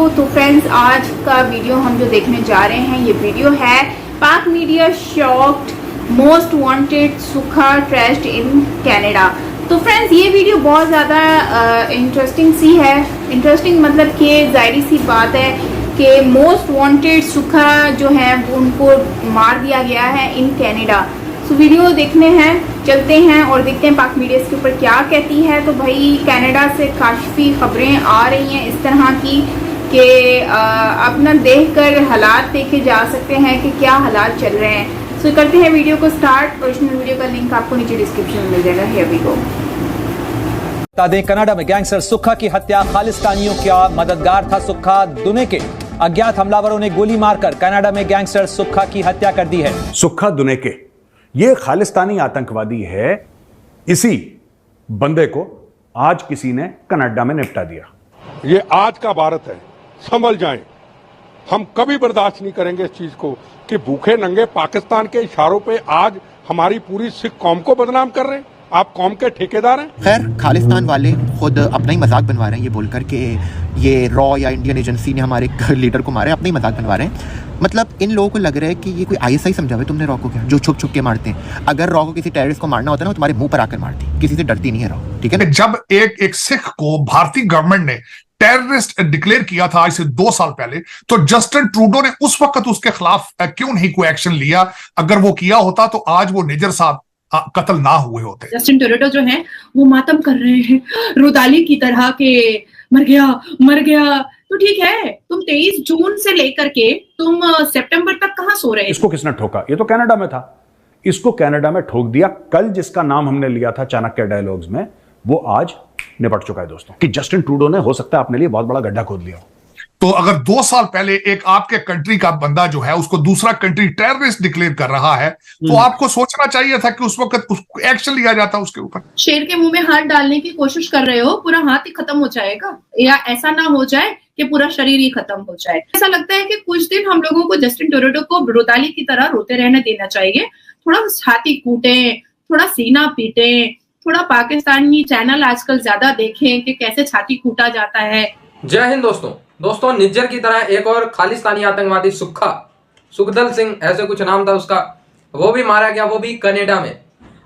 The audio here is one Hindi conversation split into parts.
तो फ्रेंड्स, आज का वीडियो हम जो देखने जा रहे हैं, ये वीडियो है पाक मीडिया शॉक्ड मोस्ट वांटेड सुखा ट्रैश्ड इन कनाडा। तो फ्रेंड्स, ये वीडियो बहुत ज़्यादा इंटरेस्टिंग सी है। इंटरेस्टिंग मतलब कि जाहिर सी बात है कि मोस्ट वांटेड सुखा जो है वो उनको मार दिया गया है इन कनाडा। तो वीडियो देखने हैं, चलते हैं और देखते हैं पाक मीडिया इसके ऊपर क्या कहती है। तो भाई कनाडा से काफ़ी खबरें आ रही हैं इस तरह की कि अपना देखकर हालात देखे जा सकते हैं कि क्या हालात चल रहे हैं। तो करते हैं वीडियो को स्टार्ट। ओरिजिनल वीडियो का लिंक आपको नीचे डिस्क्रिप्शन में मिल जाएगा। Here we go. बता दें, कनाडा में गैंगस्टर सुक्खा की हत्या, खालिस्तानियों का मददगार था सुक्खा। दुने के अज्ञात हमलावरों ने गोली मारकर कनाडा में गैंगस्टर सुक्खा की हत्या कर दी है। सुक्खा दुने के ये खालिस्तानी आतंकवादी है। इसी बंदे को आज किसी ने कनाडा में निपटा दिया। ये आज का भारत है, संभल जाएं। हम कभी बर्दाश्त नहीं करेंगे इस चीज को कि भूखे नंगे पाकिस्तान के इशारों पे आज हमारी पूरी सिख कौम को बदनाम कर रहे हैं। आप कौम के ठेकेदार हैं। खैर, खालिस्तान वाले खुद अपना ही मजाक बनवा रहे हैं ये बोलकर कि ये रॉ या इंडियन एजेंसी ने हमारे लीडर को मारा है। अपना ही मजाक बनवा रहे हैं। मतलब इन लोगों को लग रहा है कि ये कोई आईएसआई समझा हुआ तुमने रॉ को, क्या जो छुप छुप के मारते हैं। अगर रॉ को किसी टेररिस्ट को मारना होता है ना, वो तुम्हारे मुंह पर आकर मारती, किसी से डरती नहीं है रॉ, ठीक है ना। जब एक सिख को भारतीय गवर्नमेंट ने टेररिस्ट डिक्लेयर किया था आज से 2 साल पहले, तो जस्टिन ट्रूडो ने उस वक्त उसके खिलाफ क्यों नहीं कोई एक्शन लिया? अगर वो किया होता तो आज वो निजर साहब कत्ल ना हुए होते। जस्टिन ट्रूडो जो है वो मातम कर रहे हैं रुदाली की तरह के मर गया। तो ठीक है, तुम 23 जून से लेकर के तुम सितंबर तक कहां सो रहे? इसको किसने ठोका? ये तो कनाडा में था। इसको कनाडा में ठोक दिया। कल जिसका नाम हमने लिया था चाणक्य डायलॉग्स में, वो आज निपट चुका है दोस्तों। कि जस्टिन ट्रूडो ने हो सकता है अपने लिए बहुत बड़ा गड्ढा खोद लिया। तो अगर 2 साल पहले एक आपके कंट्री का बंदा जो है उसको दूसरा कंट्री टेररिस्ट डिक्लेयर कर रहा है, तो आपको सोचना चाहिए था कि उस वक्त एक्शन लिया जाता उसके ऊपर। शेर के मुंह में हाथ डालने की कोशिश कर रहे हो, पूरा हाथ ही खत्म हो जाएगा, या ऐसा ना हो जाए कि पूरा शरीर ही खत्म हो जाए। ऐसा लगता है कि कुछ दिन हम लोगों को जस्टिन ट्रूडो को रुदाली की तरह रोते रहने देना चाहिए। थोड़ा छाती कूटे, थोड़ा सीना पीटे, थोड़ा पाकिस्तानी चैनल आजकल ज्यादा देखें कि कैसे छाती कूटा जाता है। जय हिंद दोस्तों, निज्जर की तरह एक और खालिस्तानी आतंकवादी सुखदल सिंह ऐसे कुछ नाम था उसका, वो भी मारा गया, वो भी कनाडा में।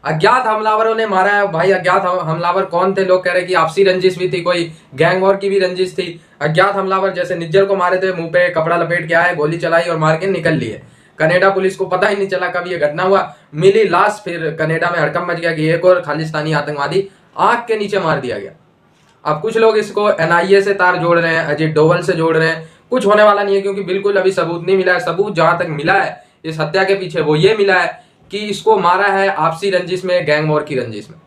अज्ञात हमलावरों ने मारा है। भाई अज्ञात हमलावर कौन थे? लोग कह रहे कि आपसी रंजिश भी थी, कोई गैंग वॉर की भी रंजिश थी। अज्ञात हमलावर जैसे निज्जर को मारे थे, मुंह पे कपड़ा लपेट के आए, गोली चलाई और मार के निकल लिए। कनाडा पुलिस को पता ही नहीं चला कब ये घटना हुआ। मिली लाश, फिर कनाडा में हड़कंप मच गया कि एक और खालिस्तानी आतंकवादी आग के नीचे मार दिया गया। अब कुछ लोग इसको एनआईए से तार जोड़ रहे हैं, अजीत डोवल से जोड़ रहे हैं। कुछ होने वाला नहीं है, क्योंकि बिल्कुल अभी सबूत नहीं मिला है। सबूत जहां तक मिला है इस हत्या के पीछे, वो ये मिला है कि इसको मारा है आपसी रंजिश में, गैंग वॉर की रंजिश में।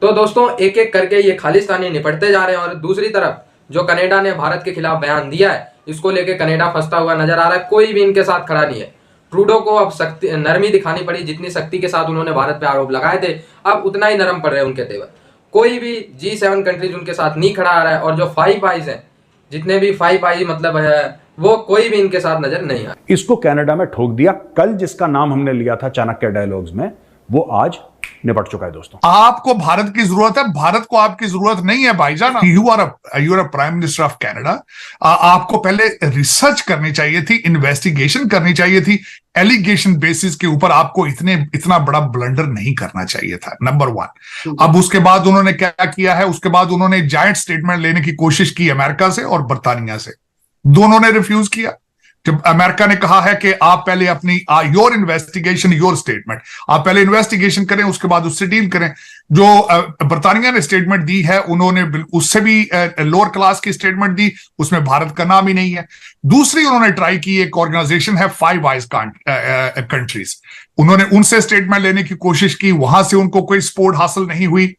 तो दोस्तों, एक एक करके ये खालिस्तानी निपटते जा रहे हैं। और दूसरी तरफ जो कनाडा ने भारत के खिलाफ बयान दिया है, इसको लेके कनाडा फंसता हुआ नजर आ रहा है। कोई भी इनके साथ खड़ा नहीं है। ट्रूडो को अब नरमी दिखानी पड़ी। जितनी सख्ती के साथ उन्होंने भारत पे आरोप लगाए थे, अब उतना ही नरम पड़ रहे हैं उनके तेवर। कोई भी G7 कंट्रीज उनके साथ नहीं खड़ा आ रहा है। और जो 5 आईज हैं, जितने भी 5 आई मतलब है, वो कोई भी इनके साथ नजर नहीं आया। इसको कनाडा में ठोक दिया। कल जिसका नाम हमने लिया था चाणक्य डायलॉग्स में, वो आज निपट चुका है दोस्तों। आपको भारत की जरूरत है, भारत को आपकी जरूरत नहीं है भाईजान। You are a prime minister of Canada. आपको पहले रिसर्च करनी चाहिए थी, इन्वेस्टिगेशन करनी चाहिए थी। एलिगेशन बेसिस के ऊपर आपको इतना बड़ा ब्लंडर नहीं करना चाहिए था, नंबर 1। अब उसके बाद उन्होंने क्या किया है? उसके बाद उन्होंने जायंट स्टेटमेंट लेने की कोशिश की अमेरिका से और बर्तानिया से। दोनों ने रिफ्यूज किया। जब अमेरिका ने कहा है कि आप पहले अपनी योर इन्वेस्टिगेशन योर स्टेटमेंट, आप पहले इन्वेस्टिगेशन करें, उसके बाद उससे डील करें। जो बर्तानिया ने स्टेटमेंट दी है, उन्होंने उससे भी लोअर क्लास की स्टेटमेंट दी, उसमें भारत का नाम ही नहीं है। दूसरी उन्होंने ट्राई की, एक ऑर्गेनाइजेशन है 5 आईज कंट्रीज, उन्होंने उनसे स्टेटमेंट लेने की कोशिश की, वहां से उनको कोई सपोर्ट हासिल नहीं हुई।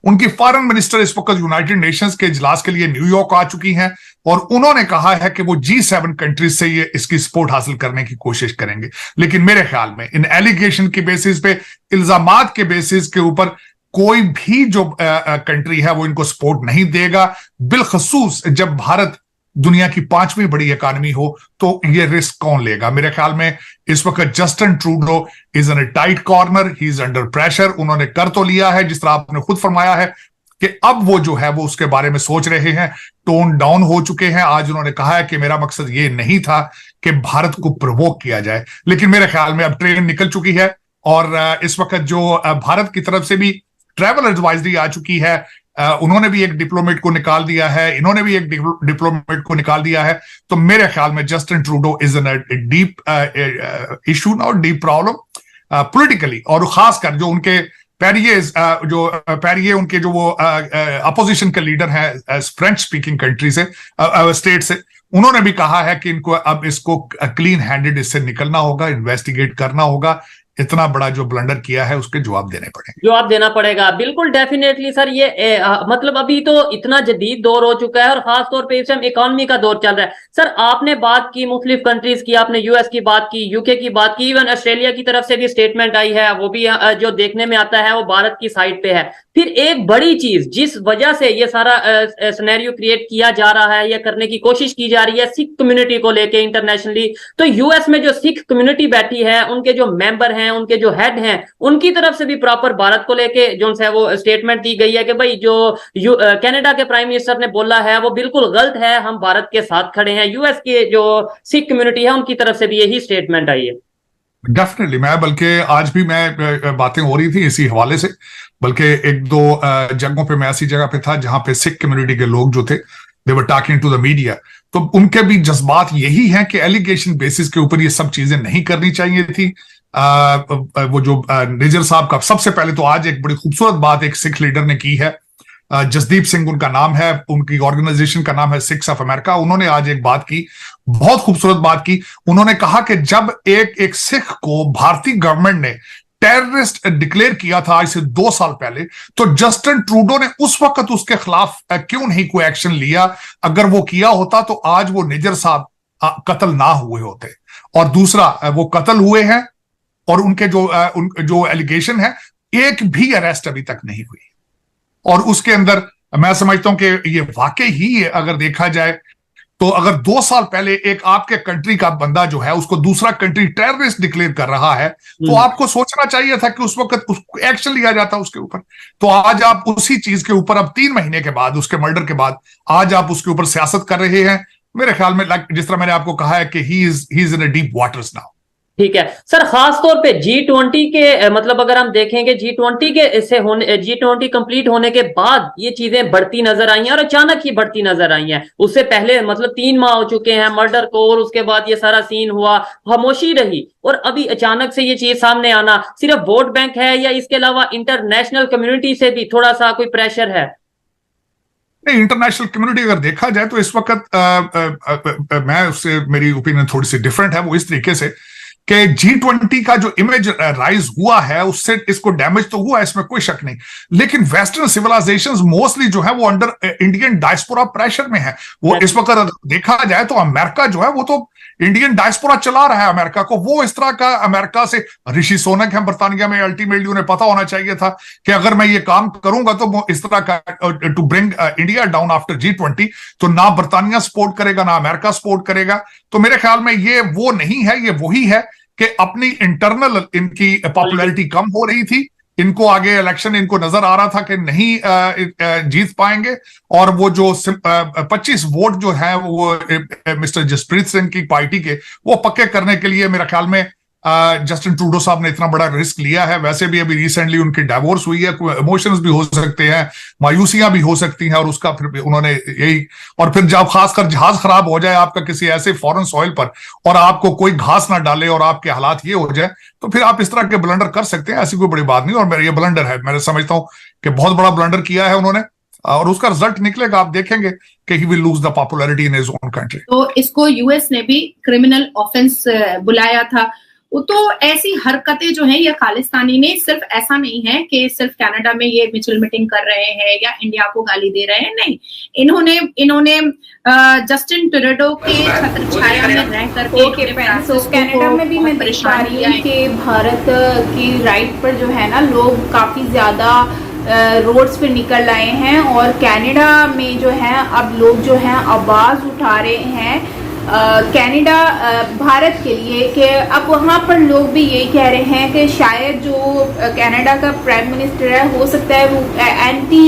उनकी फॉरेन मिनिस्टर इस वक्त यूनाइटेड नेशंस के इजलास के लिए न्यूयॉर्क आ चुकी हैं और उन्होंने कहा है कि वो G7 कंट्रीज से ये इसकी सपोर्ट हासिल करने की कोशिश करेंगे। लेकिन मेरे ख्याल में इन एलिगेशन की बेसिस पे, इल्जामात के बेसिस के ऊपर कोई भी जो कंट्री है वो इनको सपोर्ट नहीं देगा। बिलखसूस जब भारत दुनिया की 5वीं बड़ी इकॉनमी हो तो ये रिस्क कौन लेगा? मेरे ख्याल में इस वक्त Justin Trudeau is in a tight corner, he is under pressure. उन्होंने कर तो लिया है, जिस तरह आपने खुद फरमाया है, कि अब वो जो है वो उसके बारे में सोच रहे हैं, टोन डाउन हो चुके हैं। आज उन्होंने कहा है कि मेरा मकसद ये नहीं था कि भारत को प्रोवोक किया जाए, लेकिन मेरे ख्याल में अब ट्रेन निकल चुकी है और इस वक्त जो भारत की तरफ से भी ट्रैवल एडवाइजरी आ चुकी है, उन्होंने भी एक डिप्लोमेट को निकाल दिया है, इन्होंने भी एक डिप्लोमेट को निकाल दिया है। तो मेरे ख्याल में Justin Trudeau is an deep issue और डीप प्रॉब्लम पॉलिटिकली, और खासकर जो उनके पैरिये उनके जो वो अपोजिशन के लीडर हैं फ्रेंच स्पीकिंग कंट्री से, स्टेट से, उन्होंने भी कहा है कि इनको अब इसको क्लीन हैंडेड इससे निकलना होगा, इन्वेस्टिगेट करना होगा। इतना बड़ा जो ब्लंडर किया है उसके जवाब देना पड़ेगा। बिल्कुल डेफिनेटली सर, ये मतलब अभी तो इतना जदीद दौर हो चुका है और खास तौर पे इस टाइम इकोनॉमी का दौर चल रहा है। सर आपने बात की मुख्तलिफ कंट्रीज की, आपने यूएस की बात की, यूके की बात की, इवन ऑस्ट्रेलिया की तरफ से भी स्टेटमेंट आई है, वो भी जो देखने में आता है वो भारत की साइड पे है। फिर एक बड़ी चीज जिस वजह से ये सारा सिनेरियो क्रिएट किया जा रहा है या करने की कोशिश की जा रही है सिख कम्युनिटी को लेके इंटरनेशनली, तो यूएस में जो सिख कम्युनिटी बैठी है, उनके जो मेंबर हैं, उनके जो हेड हैं, उनकी तरफ से भी प्रॉपर भारत को लेके जो है वो स्टेटमेंट दी गई है कि भाई जो कनाडा के प्राइम मिनिस्टर ने बोला है वो बिल्कुल गलत है, हम भारत के साथ खड़े हैं। यूएस के जो सिख कम्युनिटी है उनकी तरफ से भी यही स्टेटमेंट आई है। डेफिनेटली, मैं बल्कि आज भी मैं बातें हो रही थी इसी हवाले से, बल्कि एक दो जगहों पे मैं ऐसी जगह पे था जहां पे सिख कम्युनिटी के लोग जो थे they were talking to the media, तो उनके भी जज्बात यही हैं कि एलिगेशन बेसिस के ऊपर ये सब चीजें नहीं करनी चाहिए थी। वो जो निजर साहब का, सबसे पहले तो आज एक बड़ी खूबसूरत बात एक सिख लीडर ने की है, जसदीप सिंह उनका नाम है, उनकी ऑर्गेनाइजेशन का नाम है सिख्स ऑफ अमेरिका। उन्होंने आज एक बात की, बहुत खूबसूरत बात की। उन्होंने कहा कि जब एक सिख को भारतीय गवर्नमेंट ने टेररिस्ट डिक्लेयर किया था आज से 2 साल पहले, तो जस्टिन ट्रूडो ने उस वक्त उसके खिलाफ क्यों नहीं कोई एक्शन लिया? अगर वो किया होता तो आज वो निजर साहब कत्ल ना हुए होते। और दूसरा, वो कत्ल हुए हैं और उनके जो एलिगेशन है, एक भी अरेस्ट अभी तक नहीं हुई। और उसके अंदर मैं समझता हूं कि ये वाकई ही अगर देखा जाए तो अगर 2 साल पहले एक आपके कंट्री का बंदा जो है उसको दूसरा कंट्री टेररिस्ट डिक्लेयर कर रहा है, तो आपको सोचना चाहिए था कि उस वक्त एक्शन लिया जाता उसके ऊपर। तो आज आप उसी चीज के ऊपर अब 3 महीने के बाद, उसके मर्डर के बाद, आज आप उसके ऊपर सियासत कर रहे हैं। मेरे ख्याल में जिस तरह मैंने आपको कहा है कि he is in a deep waters now. ठीक है सर, खास तौर पे G20 के मतलब अगर हम देखेंगे G20 के इससे होने, G20 कंप्लीट होने के बाद ये चीजें बढ़ती नजर आई हैं और अचानक ही बढ़ती नजर आई हैं। उससे पहले मतलब 3 माह हो चुके हैं मर्डर को, और उसके बाद ये सारा सीन हुआ, खामोशी रही, और अभी अचानक से ये चीज सामने आना सिर्फ वोट बैंक है या इसके अलावा इंटरनेशनल कम्युनिटी से भी थोड़ा सा कोई प्रेशर है? नहीं, इंटरनेशनल कम्युनिटी अगर देखा जाए तो इस वक्त मैं उससे, मेरी ओपिनियन थोड़ी सी डिफरेंट है। वो इस तरीके से कि G20 का जो इमेज राइज हुआ है उससे इसको डैमेज तो हुआ, इसमें कोई शक नहीं, लेकिन वेस्टर्न सिविलाइजेशंस मोस्टली जो है वो अंडर इंडियन डायस्पोरा प्रेशर में है। वो इस वक्त देखा जाए तो अमेरिका जो है वो तो इंडियन डायस्पोरा चला रहा है अमेरिका को। वो इस तरह का अमेरिका से ऋषि सुनक है बर्तानिया में, अल्टीमेटली उन्हें पता होना चाहिए था कि अगर मैं ये काम करूंगा तो वो इस तरह का to bring India down after G20, तो ना बर्तानिया सपोर्ट करेगा ना अमेरिका सपोर्ट करेगा। तो मेरे ख्याल में ये वो नहीं है, ये वही है कि अपनी इंटरनल इनकी पॉपुलैरिटी कम हो रही थी, इनको आगे इलेक्शन इनको नजर आ रहा था कि नहीं जीत पाएंगे, और वो जो 25 वोट जो है वो मिस्टर जसप्रीत सिंह की पार्टी के वो पक्के करने के लिए मेरे ख्याल में जस्टिन ट्रूडो साहब ने इतना बड़ा रिस्क लिया है। वैसे भी अभी रिसेंटली उनकी डाइवोर्स हुई है, इमोशंस भी हो सकते हैं, मायूसियां भी हो सकती हैं, और उसका फिर उन्होंने यही, और फिर जब खासकर जहाज खराब हो जाए आपका किसी ऐसे फॉरेन सॉइल पर और आपको कोई घास ना डाले और आपके हालात ये हो जाए, तो फिर आप इस तरह के ब्लंडर कर सकते हैं। ऐसी कोई बड़ी बात नहीं, और मेरा ये ब्लंडर है, मैं समझता हूं कि बहुत बड़ा ब्लंडर किया है उन्होंने, और उसका रिजल्ट निकलेगा, आप देखेंगे कि he will lose the popularity in his own country. तो इसको यूएस ने भी क्रिमिनल ऑफेंस बुलाया था। तो ऐसी हरकतें जो हैं ये खालिस्तानी ने, सिर्फ ऐसा नहीं है कि सिर्फ कनाडा में ये मिचिल मीटिंग कर रहे हैं या इंडिया को गाली दे रहे हैं, नहीं, इन्होंने जस्टिन ट्रूडो के छत्र छाया में रह करके कनाडा में भी मैं देख पा रही हूँ कि भारत की राइट पर जो है ना लोग काफी ज्यादा रोड्स पे निकल आए हैं, और कनाडा में जो है अब लोग जो हैं आवाज उठा रहे हैं कनाडा भारत के लिए, कि अब वहाँ पर लोग भी यही कह रहे हैं कि शायद जो कनाडा का प्राइम मिनिस्टर है हो सकता है वो एंटी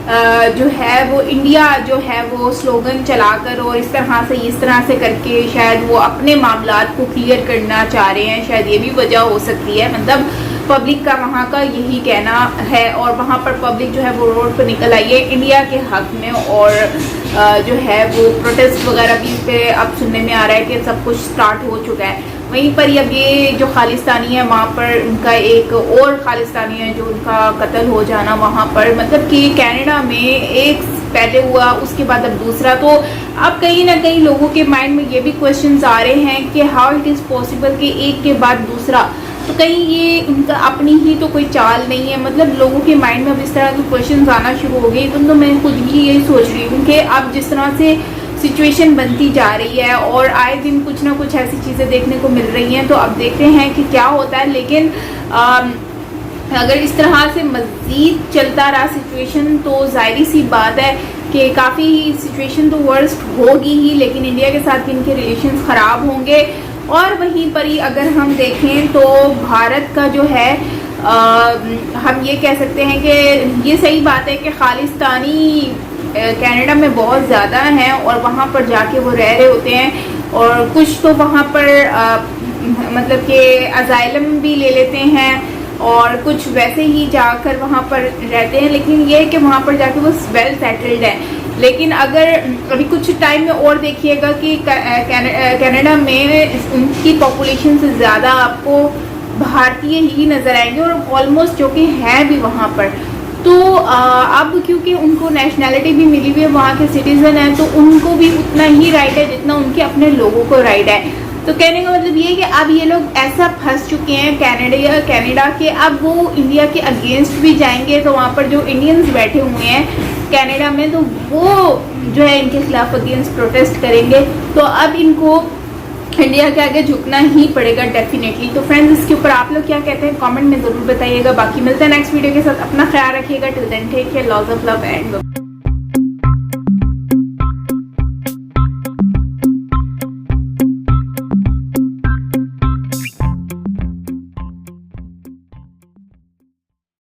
जो है वो इंडिया जो है वो स्लोगन चलाकर और इस तरह से करके शायद वो अपने मामलात को क्लियर करना चाह रहे हैं। शायद ये भी वजह हो सकती है। मतलब पब्लिक का वहाँ का यही कहना है और वहाँ पर पब्लिक जो है वो रोड पर निकल आई है इंडिया के हक में और जो है वो प्रोटेस्ट वगैरह भी पे अब सुनने में आ रहा है कि सब कुछ स्टार्ट हो चुका है। वहीं पर अब ये जो खालिस्तानी है वहाँ पर उनका एक और खालिस्तानी है जो उनका कत्ल हो जाना वहाँ पर, मतलब कि कनाडा में एक पहले हुआ उसके बाद अब दूसरा। तो अब कहीं ना कहीं लोगों के माइंड में ये भी क्वेश्चंस आ रहे हैं कि हाउ इट इज़ पॉसिबल कि एक के बाद दूसरा, तो कहीं ये उनका अपनी ही तो कोई चाल नहीं है। मतलब लोगों के माइंड में अब इस तरह के क्वेश्चंस आना शुरू हो गए। तो मैं खुद भी यही सोच रही हूँ कि अब जिस तरह से सिचुएशन बनती जा रही है और आए दिन कुछ ना कुछ ऐसी चीज़ें देखने को मिल रही हैं, तो अब देखते हैं कि क्या होता है। लेकिन अगर इस तरह से मज़ीद चलता रहा सिचुएशन तो जाहिर सी बात है कि काफ़ी सिचुएशन तो वर्स्ट होगी ही, लेकिन इंडिया के साथ इनके रिलेशंस ख़राब होंगे। और वहीं पर ही अगर हम देखें तो भारत का जो है हम ये कह सकते हैं कि ये सही बात है कि खालिस्तानी कनाडा में बहुत ज़्यादा हैं और वहाँ पर जाके वो रह रहे होते हैं और कुछ तो वहाँ पर मतलब कि अजाइलम भी ले लेते हैं और कुछ वैसे ही जाकर वहाँ पर रहते हैं। लेकिन ये है कि वहाँ पर जाके वो वेल सेटल्ड है। लेकिन अगर अभी कुछ टाइम में और देखिएगा कि कनाडा में उनकी पॉपुलेशन से ज़्यादा आपको भारतीय ही नज़र आएंगे और ऑलमोस्ट जो कि हैं भी वहाँ पर। तो अब क्योंकि उनको नेशनैलिटी भी मिली हुई है, वहाँ के सिटीज़न हैं, तो उनको भी उतना ही राइट है जितना उनके अपने लोगों को राइट है। तो कहने का मतलब ये है कि अब ये लोग ऐसा फंस चुके हैं कनाडा के, अब वो इंडिया के अगेंस्ट भी जाएंगे। तो वहाँ पर जो इंडियंस बैठे हुए हैं कनाडा में, तो वो जो है इनके खिलाफ अगेंस्ट प्रोटेस्ट करेंगे। तो अब इनको इंडिया के आगे झुकना ही पड़ेगा डेफिनेटली। तो फ्रेंड्स, इसके ऊपर आप लोग क्या कहते हैं कमेंट में ज़रूर बताइएगा। बाकी मिलते हैं नेक्स्ट वीडियो के साथ। अपना ख्याल रखिएगा। Till then take care, lots of love and